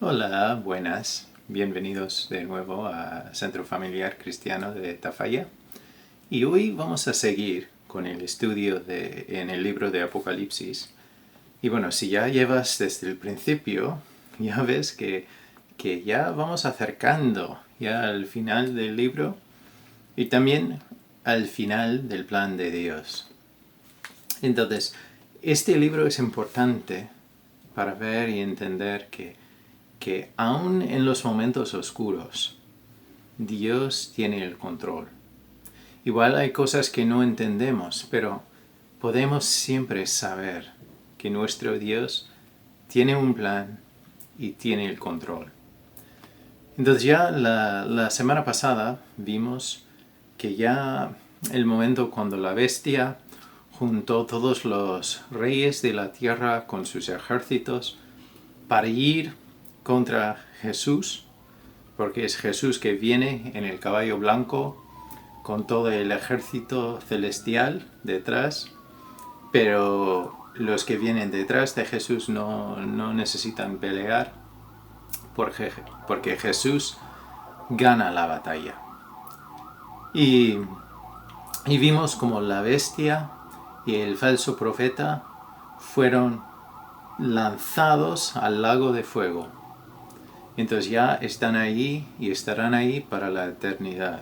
Hola, buenas. Bienvenidos de nuevo a Centro Familiar Cristiano de Tafalla. Y hoy vamos a seguir con el estudio en el libro de Apocalipsis. Y bueno, si ya llevas desde el principio, ya ves que ya vamos acercando ya al final del libro y también al final del plan de Dios. Entonces, este libro es importante para ver y entender que aún en los momentos oscuros, Dios tiene el control. Igual hay cosas que no entendemos, pero podemos siempre saber que nuestro Dios tiene un plan y tiene el control. Entonces ya la semana pasada vimos que ya el momento cuando la bestia juntó todos los reyes de la tierra con sus ejércitos para ir contra Jesús, porque es Jesús que viene en el caballo blanco con todo el ejército celestial detrás, pero los que vienen detrás de Jesús no necesitan pelear porque Jesús gana la batalla. Y vimos como la bestia y el falso profeta fueron lanzados al lago de fuego. Entonces ya están ahí y estarán ahí para la eternidad.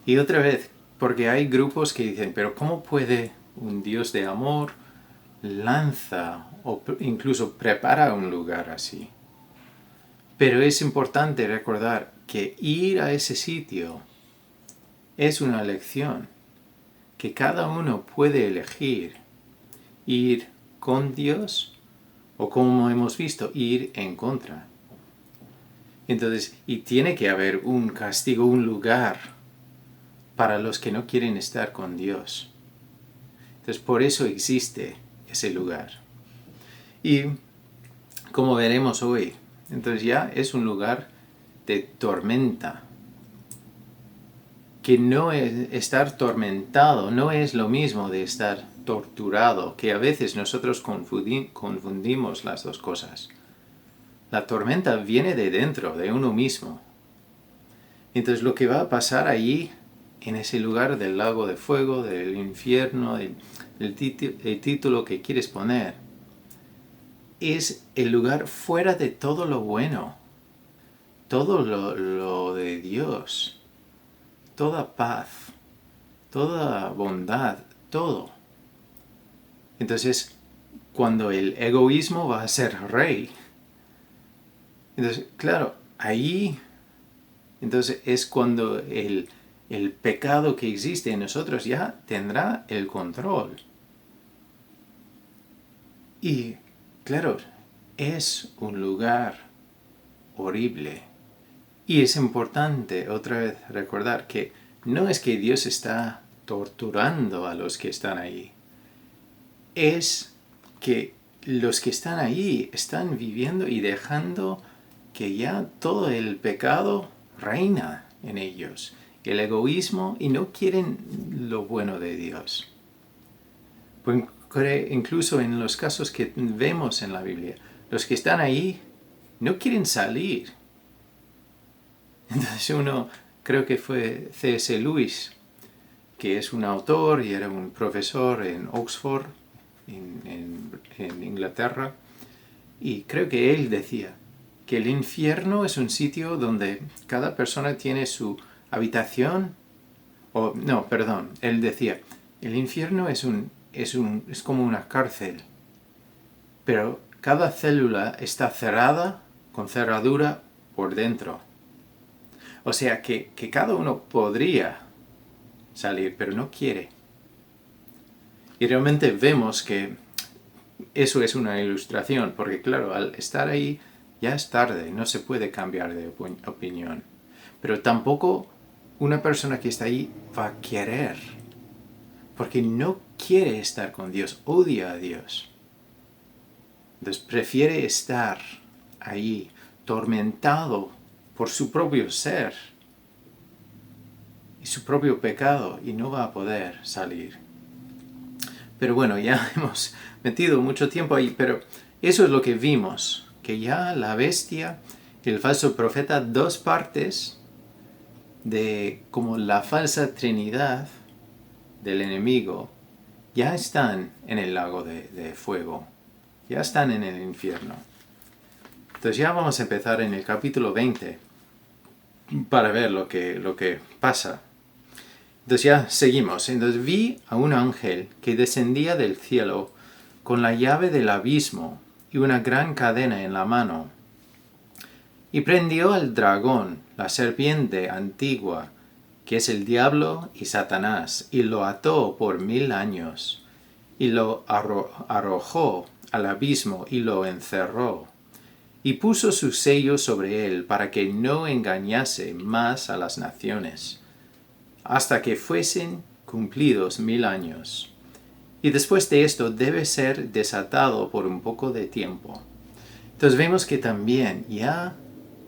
Y otra vez, porque hay grupos que dicen, pero ¿cómo puede un Dios de amor lanza o incluso prepara un lugar así? Pero es importante recordar que ir a ese sitio es una elección, que cada uno puede elegir ir con Dios o, como hemos visto, ir en contra. Entonces, y tiene que haber un castigo, un lugar para los que no quieren estar con Dios. Entonces, por eso existe ese lugar. Y como veremos hoy, entonces ya es un lugar de tormenta. Que no es estar tormentado, no es lo mismo de estar torturado, que a veces nosotros confundimos las dos cosas. La tormenta viene de dentro, de uno mismo. Entonces lo que va a pasar allí, en ese lugar del lago de fuego, del infierno, el título que quieres poner, es el lugar fuera de todo lo bueno, todo lo de Dios, toda paz, toda bondad, todo. Entonces, cuando el egoísmo va a ser rey, entonces, claro, ahí entonces es cuando el pecado que existe en nosotros ya tendrá el control. Y, claro, es un lugar horrible. Y es importante otra vez recordar que no es que Dios está torturando a los que están ahí. Es que los que están ahí están viviendo y dejando que ya todo el pecado reina en ellos, el egoísmo, y no quieren lo bueno de Dios. Pues incluso en los casos que vemos en la Biblia, los que están ahí no quieren salir. Entonces uno, creo que fue C.S. Lewis, que es un autor y era un profesor en Oxford, en Inglaterra, y creo que él decía que el infierno es un sitio donde cada persona tiene su habitación, él decía, el infierno es como una cárcel, pero cada célula está cerrada con cerradura por dentro. O sea que cada uno podría salir, pero no quiere. Y realmente vemos que eso es una ilustración, porque claro, al estar ahí ya es tarde, no se puede cambiar de opinión. Pero tampoco una persona que está ahí va a querer, porque no quiere estar con Dios, odia a Dios. Entonces prefiere estar ahí, tormentado por su propio ser y su propio pecado, y no va a poder salir. Pero bueno, ya hemos metido mucho tiempo ahí, pero eso es lo que vimos que ya la bestia y el falso profeta, dos partes de como la falsa trinidad del enemigo, ya están en el lago de fuego, ya están en el infierno. Entonces ya vamos a empezar en el capítulo 20 para ver lo que pasa. Entonces ya seguimos. Entonces vi a un ángel que descendía del cielo con la llave del abismo y una gran cadena en la mano. Y prendió al dragón, la serpiente antigua, que es el diablo y Satanás, y lo ató por 1000 años, y lo arrojó al abismo y lo encerró, y puso su sello sobre él para que no engañase más a las naciones, hasta que fuesen cumplidos 1000 años. Y después de esto debe ser desatado por un poco de tiempo. Entonces vemos que también ya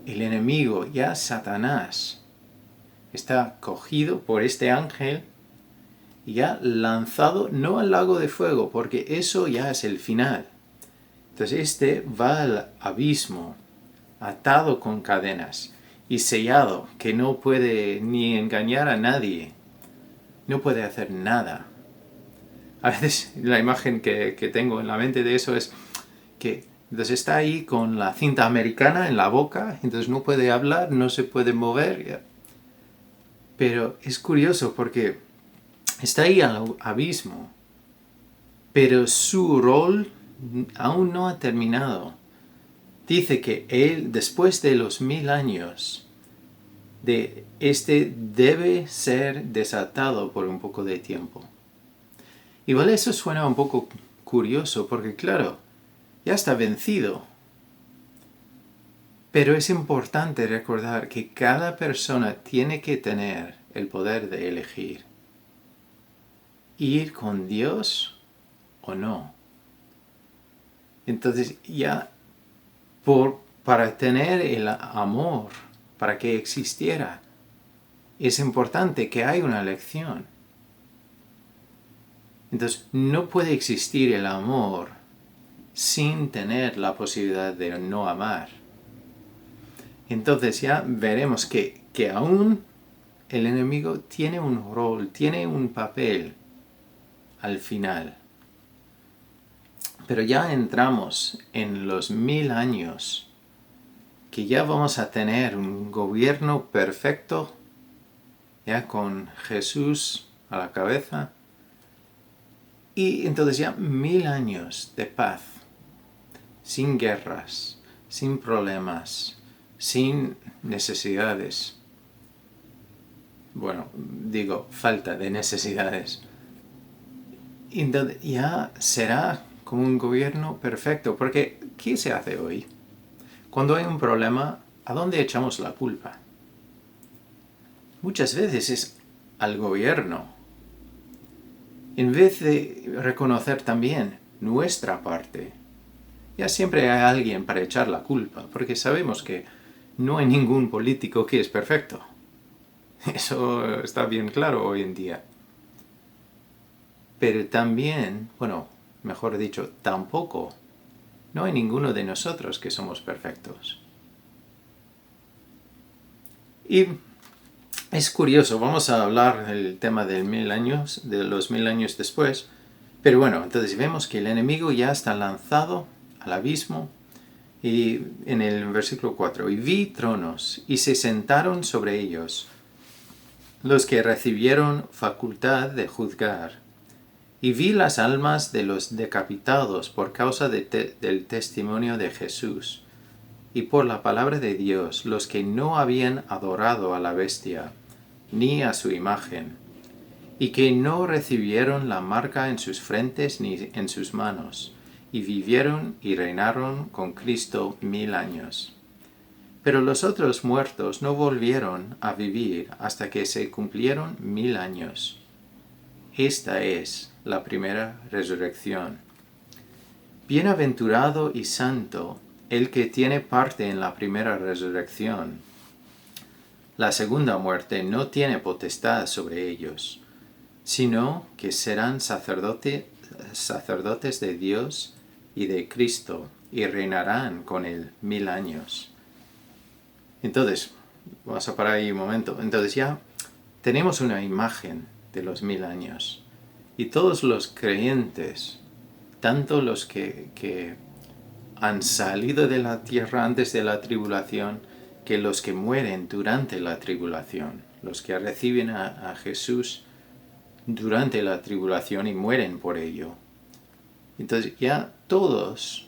el enemigo, ya Satanás, está cogido por este ángel y ya lanzado no al lago de fuego, porque eso ya es el final. Entonces este va al abismo, atado con cadenas y sellado, que no puede ni engañar a nadie, no puede hacer nada. A veces la imagen que tengo en la mente de eso es que entonces está ahí con la cinta americana en la boca, entonces no puede hablar, no se puede mover. Pero es curioso porque está ahí al abismo, pero su rol aún no ha terminado. Dice que él, después de los 1000 años, debe ser desatado por un poco de tiempo. Igual eso suena un poco curioso, porque claro, ya está vencido. Pero es importante recordar que cada persona tiene que tener el poder de elegir ir con Dios o no. Entonces ya para tener el amor, para que existiera, es importante que haya una elección. Entonces no puede existir el amor sin tener la posibilidad de no amar. Entonces ya veremos que aún el enemigo tiene un rol, tiene un papel al final. Pero ya entramos en los 1000 años, que ya vamos a tener un gobierno perfecto, ya con Jesús a la cabeza. Y entonces ya 1000 años de paz, sin guerras, sin problemas, sin necesidades. Bueno, digo, falta de necesidades. Entonces ya será como un gobierno perfecto, porque ¿qué se hace hoy? Cuando hay un problema, ¿a dónde echamos la culpa? Muchas veces es al gobierno, en vez de reconocer también nuestra parte. Ya siempre hay alguien para echar la culpa, porque sabemos que no hay ningún político que es perfecto. Eso está bien claro hoy en día. Pero también, bueno, mejor dicho, tampoco, no hay ninguno de nosotros que somos perfectos. Y es curioso, vamos a hablar del tema del 1000 años, de los 1000 años después, pero bueno, entonces vemos que el enemigo ya está lanzado al abismo, y en el versículo 4, y vi tronos, y se sentaron sobre ellos los que recibieron facultad de juzgar. Y vi las almas de los decapitados por causa del testimonio de Jesús, y por la palabra de Dios, los que no habían adorado a la bestia, ni a su imagen, y que no recibieron la marca en sus frentes ni en sus manos, y vivieron y reinaron con Cristo 1000 años. Pero los otros muertos no volvieron a vivir hasta que se cumplieron 1000 años. Esta es la primera resurrección. Bienaventurado y santo el que tiene parte en la primera resurrección. La segunda muerte no tiene potestad sobre ellos, sino que serán sacerdotes de Dios y de Cristo, y reinarán con él 1000 años. Entonces, vamos a parar ahí un momento. Entonces ya tenemos una imagen de los 1000 años. Y todos los creyentes, tanto los que han salido de la tierra antes de la tribulación, que los que mueren durante la tribulación, los que reciben a Jesús durante la tribulación y mueren por ello. Entonces ya todos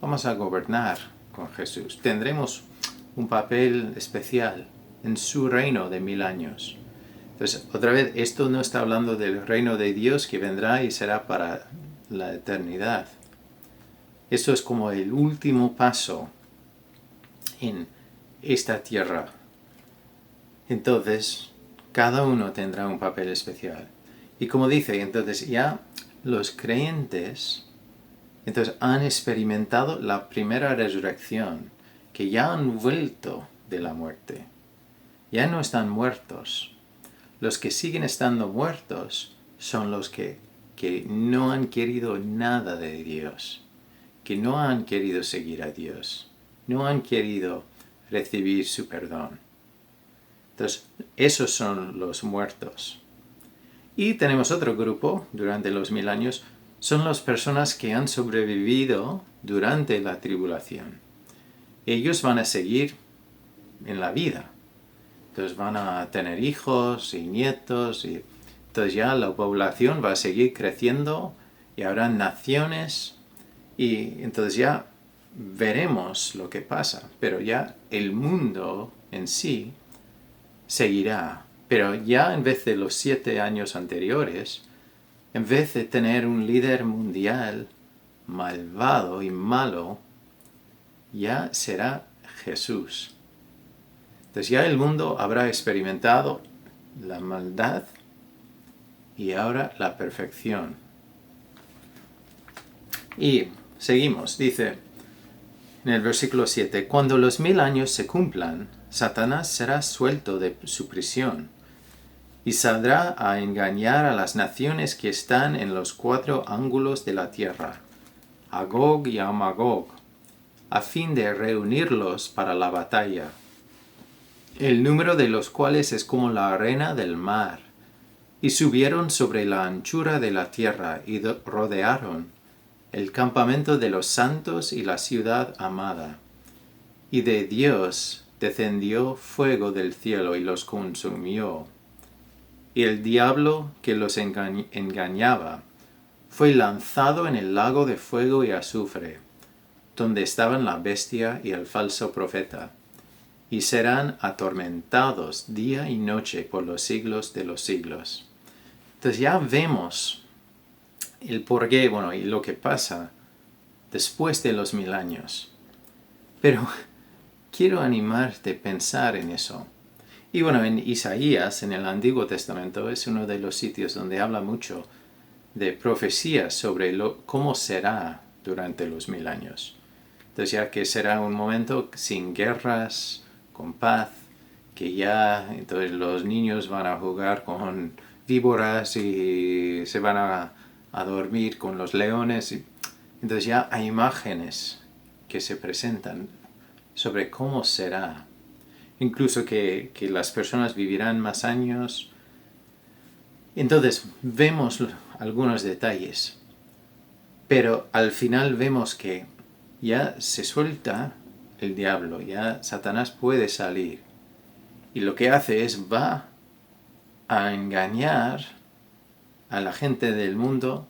vamos a gobernar con Jesús. Tendremos un papel especial en su reino de 1000 años. Entonces, otra vez, esto no está hablando del reino de Dios que vendrá y será para la eternidad. Esto es como el último paso en esta tierra. Entonces, cada uno tendrá un papel especial. Y como dice, entonces ya los creyentes entonces han experimentado la primera resurrección, que ya han vuelto de la muerte. Ya no están muertos. Los que siguen estando muertos son los que no han querido nada de Dios, que no han querido seguir a Dios, no han querido recibir su perdón. Entonces, esos son los muertos. Y tenemos otro grupo durante los 1000 años, son las personas que han sobrevivido durante la tribulación. Ellos van a seguir en la vida. Entonces van a tener hijos y nietos. Y entonces ya la población va a seguir creciendo y habrá naciones. Y entonces ya veremos lo que pasa. Pero ya el mundo en sí seguirá. Pero ya en vez de los 7 años anteriores, en vez de tener un líder mundial malvado y malo, ya será Jesús. Entonces ya el mundo habrá experimentado la maldad y ahora la perfección. Y seguimos, dice en el versículo 7, cuando los 1000 años se cumplan, Satanás será suelto de su prisión y saldrá a engañar a las naciones que están en los 4 ángulos de la tierra, a Gog y a Magog, a fin de reunirlos para la batalla, el número de los cuales es como la arena del mar. Y subieron sobre la anchura de la tierra y rodearon el campamento de los santos y la ciudad amada. Y de Dios descendió fuego del cielo y los consumió. Y el diablo que los engañaba fue lanzado en el lago de fuego y azufre, donde estaban la bestia y el falso profeta, y serán atormentados día y noche por los siglos de los siglos. Entonces ya vemos el porqué, y lo que pasa después de los 1000 años. Pero quiero animarte a pensar en eso. Y en Isaías, en el Antiguo Testamento, es uno de los sitios donde habla mucho de profecías sobre cómo será durante los 1000 años. Entonces ya que será un momento sin guerras, con paz, que ya entonces los niños van a jugar con víboras y se van a dormir con los leones. Entonces ya hay imágenes que se presentan sobre cómo será. Incluso que las personas vivirán más años. Entonces vemos algunos detalles. Pero al final vemos que ya se suelta el diablo, ya Satanás puede salir. Y lo que hace es va a engañar a la gente del mundo,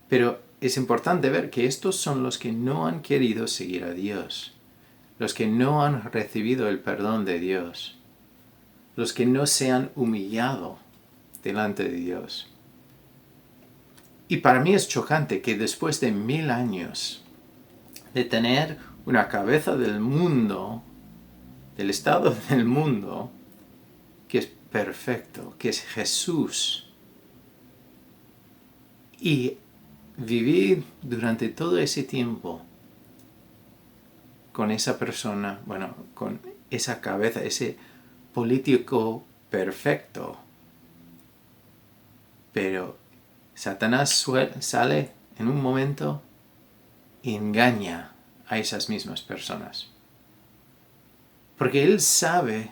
pero es importante ver que estos son los que no han querido seguir a Dios, los que no han recibido el perdón de Dios, los que no se han humillado delante de Dios. Y para mí es chocante que después de 1000 años de tener una cabeza del mundo, del estado del mundo, que es perfecto, que es Jesús, y vivir durante todo ese tiempo con esa persona, con esa cabeza, ese político perfecto. Pero Satanás sale en un momento y engaña a esas mismas personas. Porque Él sabe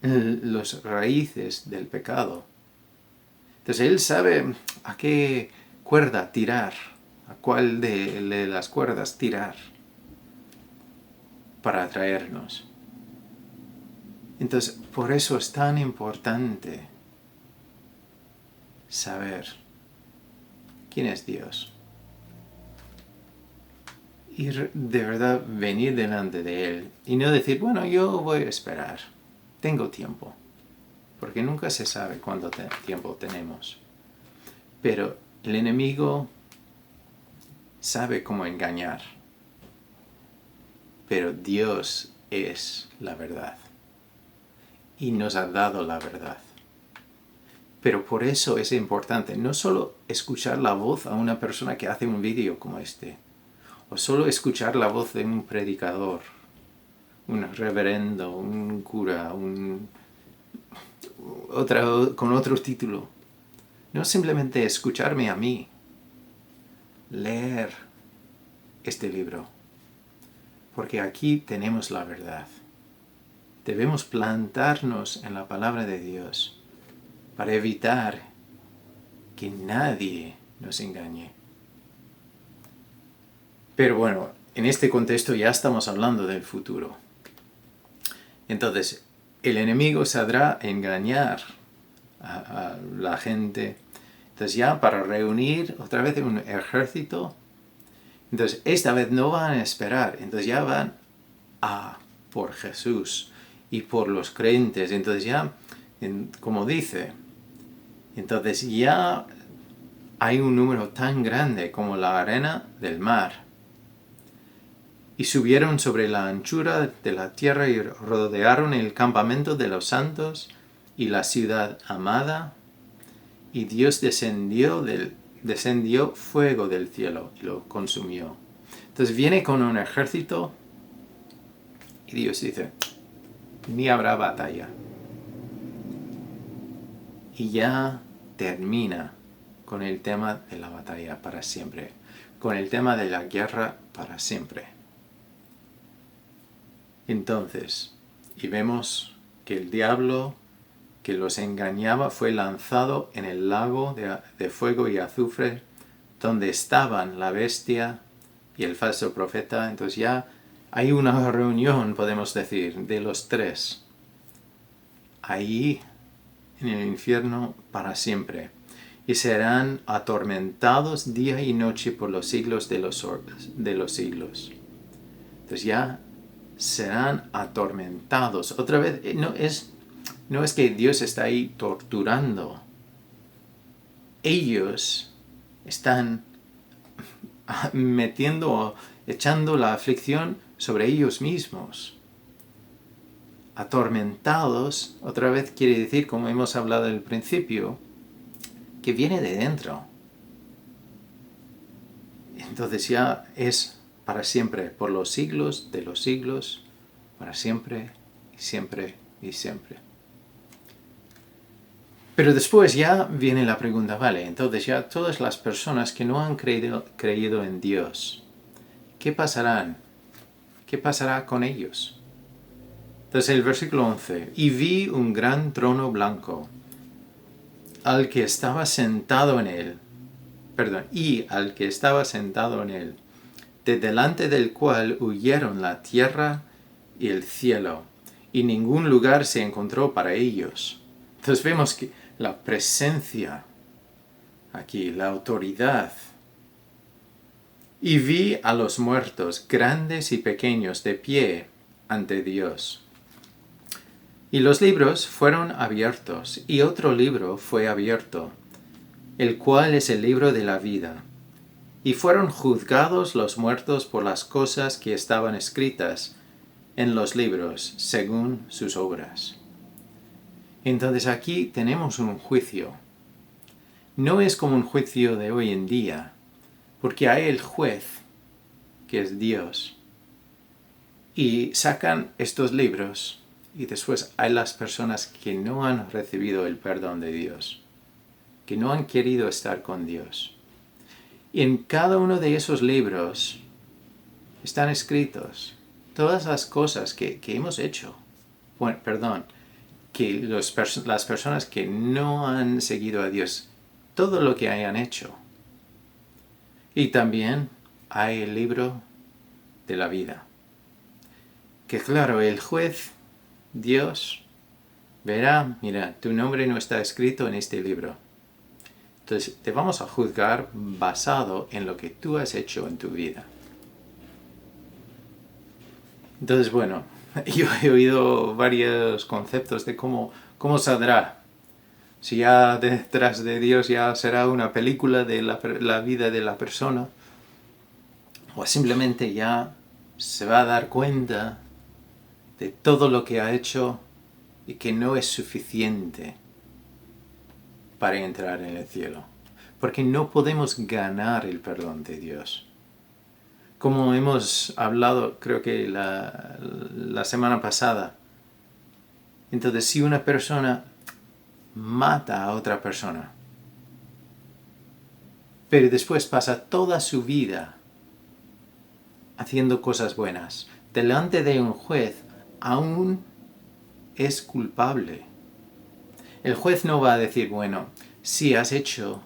las raíces del pecado. Entonces Él sabe a qué cuerda tirar, a cuál de las cuerdas tirar para atraernos. Entonces, por eso es tan importante saber quién es Dios. Y de verdad venir delante de Él y no decir, bueno, yo voy a esperar, tengo tiempo. Porque nunca se sabe cuánto tiempo tenemos. Pero el enemigo sabe cómo engañar. Pero Dios es la verdad. Y nos ha dado la verdad. Pero por eso es importante no solo escuchar la voz a una persona que hace un vídeo como este, o solo escuchar la voz de un predicador, un reverendo, un cura, con otro título. No simplemente escucharme a mí, leer este libro, porque aquí tenemos la verdad. Debemos plantarnos en la palabra de Dios para evitar que nadie nos engañe. Pero bueno, en este contexto ya estamos hablando del futuro. Entonces, el enemigo saldrá a engañar a la gente. Entonces ya para reunir otra vez un ejército, entonces esta vez no van a esperar, entonces ya van a por Jesús y por los creyentes. Entonces ya, como dice, entonces ya hay un número tan grande como la arena del mar. Y subieron sobre la anchura de la tierra y rodearon el campamento de los santos y la ciudad amada. Y Dios descendió fuego del cielo y lo consumió. Entonces viene con un ejército y Dios dice, ni habrá batalla. Y ya termina con el tema de la batalla para siempre, con el tema de la guerra para siempre. Entonces, y vemos que el diablo que los engañaba fue lanzado en el lago de fuego y azufre, donde estaban la bestia y el falso profeta. Entonces ya hay una reunión, podemos decir, de los tres, ahí en el infierno para siempre, y serán atormentados día y noche por los siglos de los siglos. Entonces ya serán atormentados. Otra vez, no es que Dios está ahí torturando. Ellos están echando la aflicción sobre ellos mismos. Atormentados, otra vez quiere decir, como hemos hablado al principio, que viene de dentro. Entonces ya es para siempre, por los siglos de los siglos, para siempre y siempre y siempre. Pero después ya viene la pregunta, vale, entonces ya todas las personas que no han creído en Dios, ¿qué pasarán? ¿Qué pasará con ellos? Entonces el versículo 11, y vi un gran trono blanco, al que estaba sentado en él, de delante del cual huyeron la tierra y el cielo, y ningún lugar se encontró para ellos. Entonces vemos que la presencia aquí, la autoridad. Y vi a los muertos, grandes y pequeños, de pie ante Dios. Y los libros fueron abiertos, y otro libro fue abierto, el cual es el libro de la vida. Y fueron juzgados los muertos por las cosas que estaban escritas en los libros, según sus obras. Entonces aquí tenemos un juicio. No es como un juicio de hoy en día, porque hay el juez, que es Dios, y sacan estos libros, y después hay las personas que no han recibido el perdón de Dios, que no han querido estar con Dios. Y en cada uno de esos libros están escritos. Todas las cosas que hemos hecho. Bueno, perdón, que las personas que no han seguido a Dios, todo lo que hayan hecho. Y también hay el libro de la vida. Que claro, el juez, Dios, verá, mira, tu nombre no está escrito en este libro. Entonces, te vamos a juzgar basado en lo que tú has hecho en tu vida. Entonces, bueno, yo he oído varios conceptos de cómo saldrá. Si ya detrás de Dios ya será una película de la vida de la persona, o simplemente ya se va a dar cuenta de todo lo que ha hecho y que no es suficiente para entrar en el cielo. Porque no podemos ganar el perdón de Dios. Como hemos hablado, creo que la semana pasada. Entonces, si una persona mata a otra persona, pero después pasa toda su vida haciendo cosas buenas, delante de un juez, aún es culpable. El juez no va a decir, bueno, sí has hecho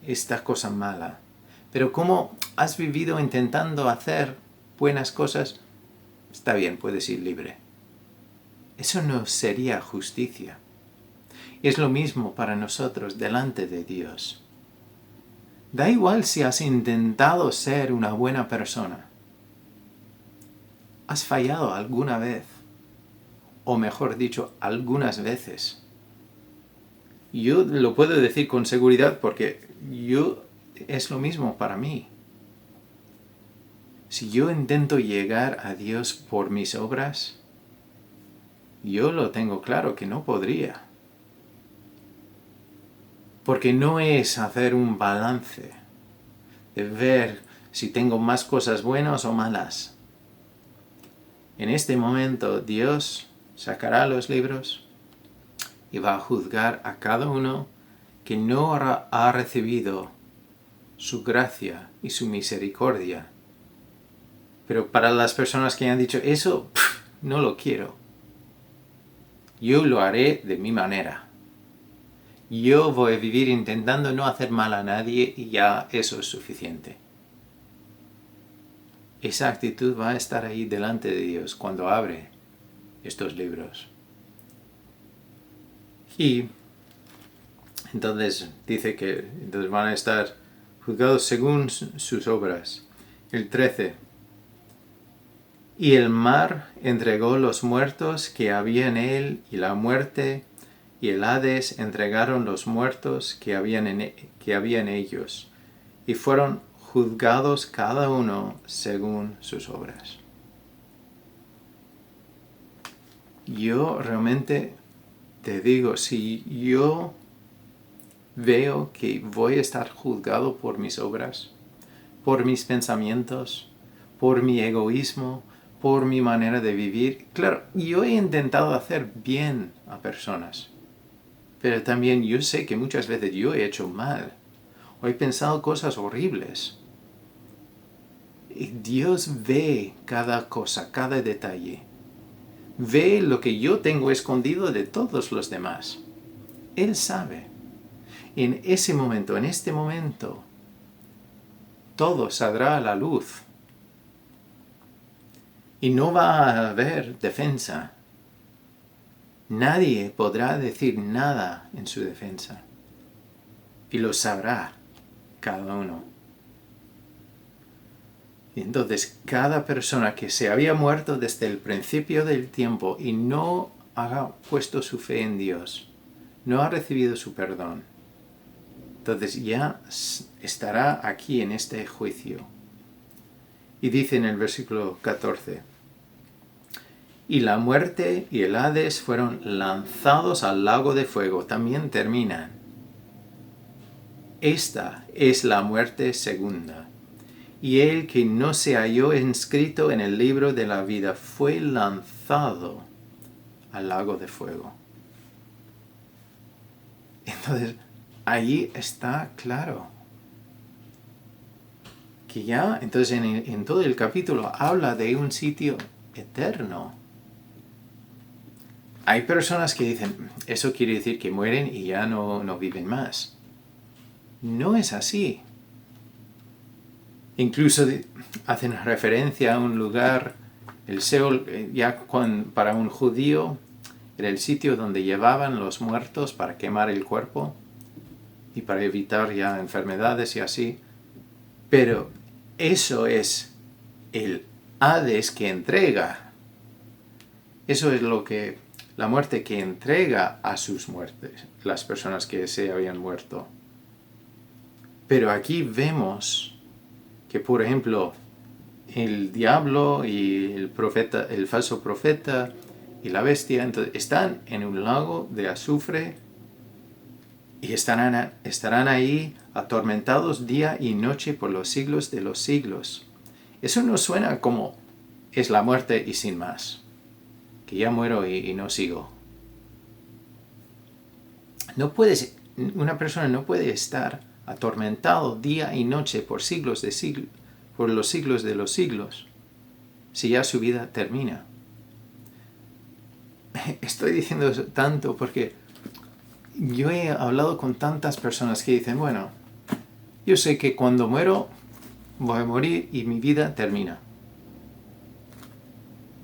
esta cosa mala, pero como has vivido intentando hacer buenas cosas, está bien, puedes ir libre. Eso no sería justicia. Y es lo mismo para nosotros delante de Dios. Da igual si has intentado ser una buena persona. Has fallado alguna vez, o mejor dicho, algunas veces. Yo lo puedo decir con seguridad porque es lo mismo para mí. Si yo intento llegar a Dios por mis obras, yo lo tengo claro que no podría. Porque no es hacer un balance de ver si tengo más cosas buenas o malas. En este momento Dios sacará los libros y va a juzgar a cada uno que no ha recibido su gracia y su misericordia. Pero para las personas que han dicho eso, no lo quiero. Yo lo haré de mi manera. Yo voy a vivir intentando no hacer mal a nadie y ya eso es suficiente. Esa actitud va a estar ahí delante de Dios cuando abre estos libros. Y entonces dice que entonces van a estar juzgados según sus obras. El 13. Y el mar entregó los muertos que había en él, y la muerte y el Hades entregaron los muertos que había en ellos, y fueron juzgados cada uno según sus obras. Yo realmente te digo, si yo veo que voy a estar juzgado por mis obras, por mis pensamientos, por mi egoísmo, por mi manera de vivir. Claro, yo he intentado hacer bien a personas, pero también yo sé que muchas veces yo he hecho mal, o he pensado cosas horribles. Y Dios ve cada cosa, cada detalle. Ve lo que yo tengo escondido de todos los demás. Él sabe. En ese momento, en este momento, todo saldrá a la luz. Y no va a haber defensa. Nadie podrá decir nada en su defensa. Y lo sabrá cada uno. Y entonces, cada persona que se había muerto desde el principio del tiempo y no ha puesto su fe en Dios, no ha recibido su perdón, entonces ya estará aquí en este juicio. Y dice en el versículo 14, y la muerte y el Hades fueron lanzados al lago de fuego. También terminan. Esta es la muerte segunda. Y el que no se halló inscrito en el libro de la vida fue lanzado al lago de fuego. Entonces, allí está claro que ya, entonces en todo el capítulo habla de un sitio eterno. Hay personas que dicen, eso quiere decir que mueren y ya no viven más. No es así. Incluso hacen referencia a un lugar, el Seol, para un judío, era el sitio donde llevaban los muertos para quemar el cuerpo y para evitar ya enfermedades y así. Pero eso es el Hades que entrega. Eso es la muerte que entrega a sus muertes, las personas que se habían muerto. Pero aquí vemos que, por ejemplo, el diablo y el falso profeta y la bestia están en un lago de azufre y estarán ahí atormentados día y noche por los siglos de los siglos. Eso no suena como es la muerte y sin más, que ya muero y no sigo. Una persona no puede estar atormentado día y noche por los siglos de los siglos, si ya su vida termina. Estoy diciendo eso tanto porque yo he hablado con tantas personas que dicen, bueno, yo sé que cuando muero voy a morir y mi vida termina.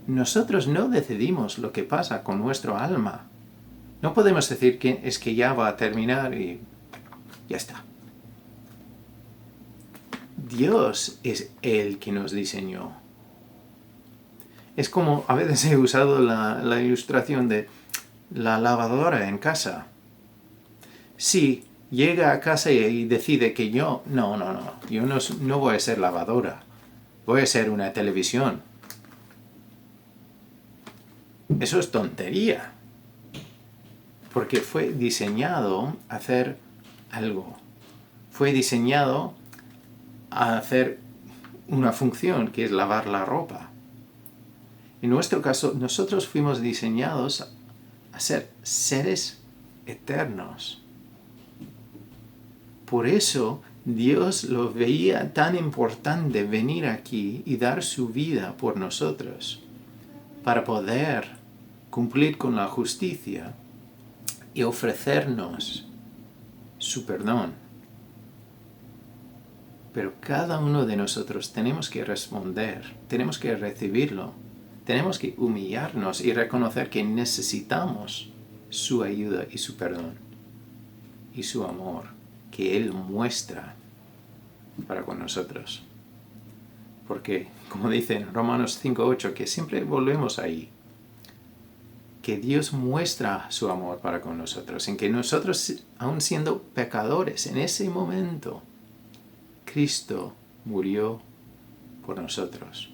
Nosotros no decidimos lo que pasa con nuestro alma. No podemos decir que es que ya va a terminar y ya está. Dios es el que nos diseñó. Es como a veces he usado la ilustración de la lavadora en casa. Si llega a casa y decide que yo no voy a ser lavadora, voy a ser una televisión. Eso es tontería. Porque fue diseñado a hacer algo. Fue diseñado a hacer una función, que es lavar la ropa. En nuestro caso, nosotros fuimos diseñados a ser seres eternos. Por eso Dios lo veía tan importante venir aquí y dar su vida por nosotros, para poder cumplir con la justicia y ofrecernos su perdón. Pero cada uno de nosotros tenemos que responder, tenemos que recibirlo, tenemos que humillarnos y reconocer que necesitamos su ayuda y su perdón y su amor que Él muestra para con nosotros. Porque, como dice en Romanos 5:8, que siempre volvemos ahí, que Dios muestra su amor para con nosotros, en que nosotros, aun siendo pecadores, en ese momento, Cristo murió por nosotros.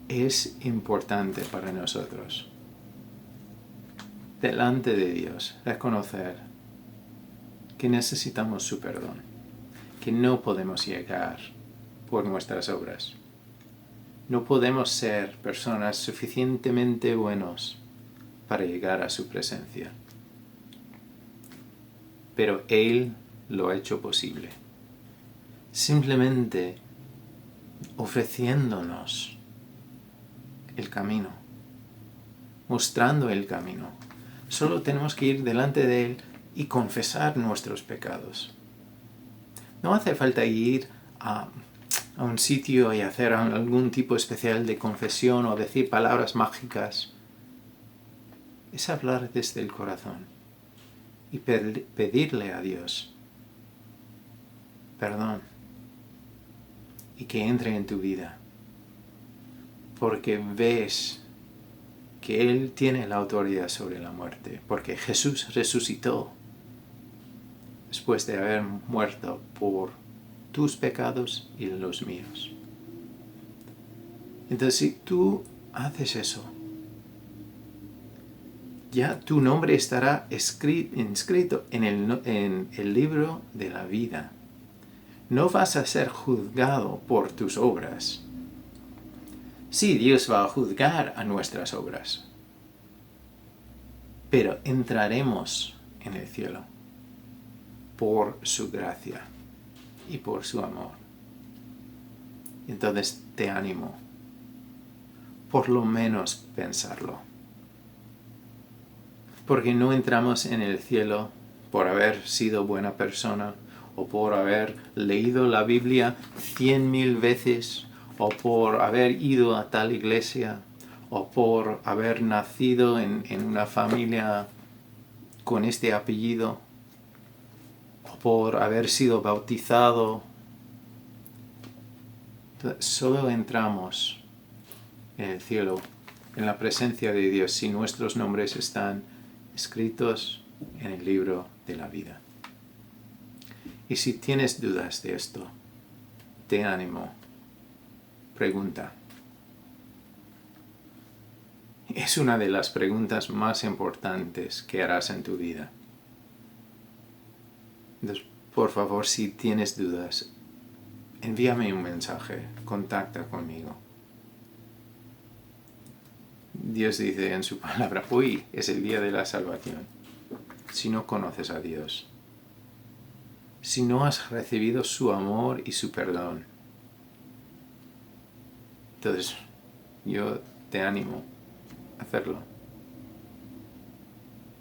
Es importante para nosotros, delante de Dios, reconocer que necesitamos su perdón, que no podemos llegar por nuestras obras. No podemos ser personas suficientemente buenos para llegar a su presencia. Pero Él lo ha hecho posible. Simplemente ofreciéndonos el camino, mostrando el camino. Solo tenemos que ir delante de Él y confesar nuestros pecados. No hace falta ir a un sitio y hacer algún tipo especial de confesión o decir palabras mágicas. Es hablar desde el corazón y pedirle a Dios perdón y que entre en tu vida, porque ves que Él tiene la autoridad sobre la muerte, porque Jesús resucitó después de haber muerto por tus pecados y los míos. Entonces, si tú haces eso, ya tu nombre estará inscrito en el libro de la vida. No vas a ser juzgado por tus obras. Sí, Dios va a juzgar a nuestras obras, pero entraremos en el cielo. por su gracia y por su amor. Entonces te animo, por lo menos pensarlo. Porque no entramos en el cielo por haber sido buena persona, o por haber leído la Biblia 100,000 veces, o por haber ido a tal iglesia, o por haber nacido en una familia con este apellido, o por haber sido bautizado. Solo entramos en el cielo, en la presencia de Dios, si nuestros nombres están escritos en el libro de la vida. Y si tienes dudas de esto, te animo, pregunta. Es una de las preguntas más importantes que harás en tu vida. Entonces, por favor, si tienes dudas, envíame un mensaje, contacta conmigo. Dios dice en su palabra, hoy es el día de la salvación. Si no conoces a Dios, si no has recibido su amor y su perdón, entonces yo te animo a hacerlo.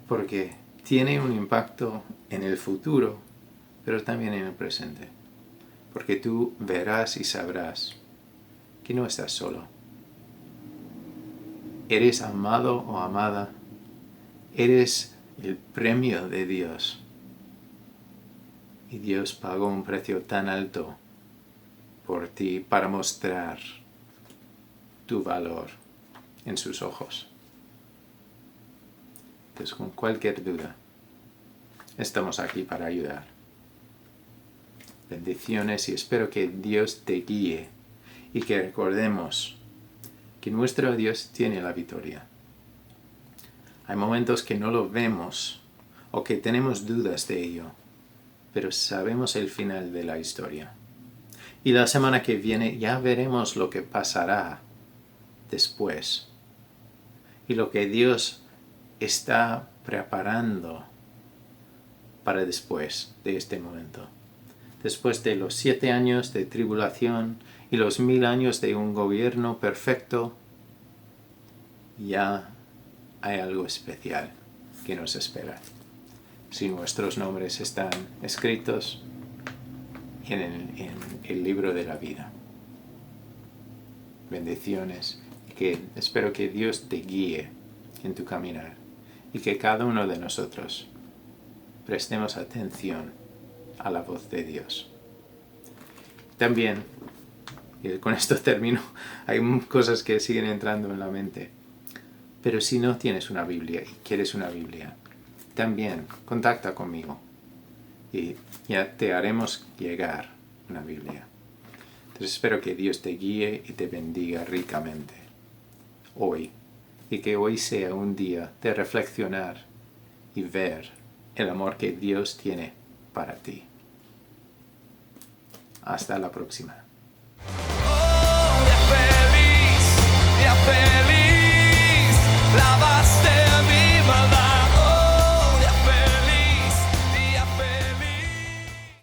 Porque tiene un impacto en el futuro, pero también en el presente. Porque tú verás y sabrás que no estás solo. Eres amado o amada. Eres el premio de Dios. Y Dios pagó un precio tan alto por ti para mostrar tu valor en sus ojos. Entonces, con cualquier duda, estamos aquí para ayudar. Bendiciones y espero que Dios te guíe y que recordemos que nuestro Dios tiene la victoria. Hay momentos que no lo vemos o que tenemos dudas de ello, pero sabemos el final de la historia. Y la semana que viene ya veremos lo que pasará después y lo que Dios está preparando para después de este momento. Después de los 7 años de tribulación y los 1000 años de un gobierno perfecto, ya hay algo especial que nos espera. Si nuestros nombres están escritos en el libro de la vida. Bendiciones. Espero que Dios te guíe en tu caminar y que cada uno de nosotros prestemos atención a la voz de Dios. También, y con esto termino, hay cosas que siguen entrando en la mente. Pero si no tienes una Biblia y quieres una Biblia, también contacta conmigo y ya te haremos llegar una Biblia. Entonces espero que Dios te guíe y te bendiga ricamente hoy, y que hoy sea un día de reflexionar y ver el amor que Dios tiene para ti. Hasta la próxima.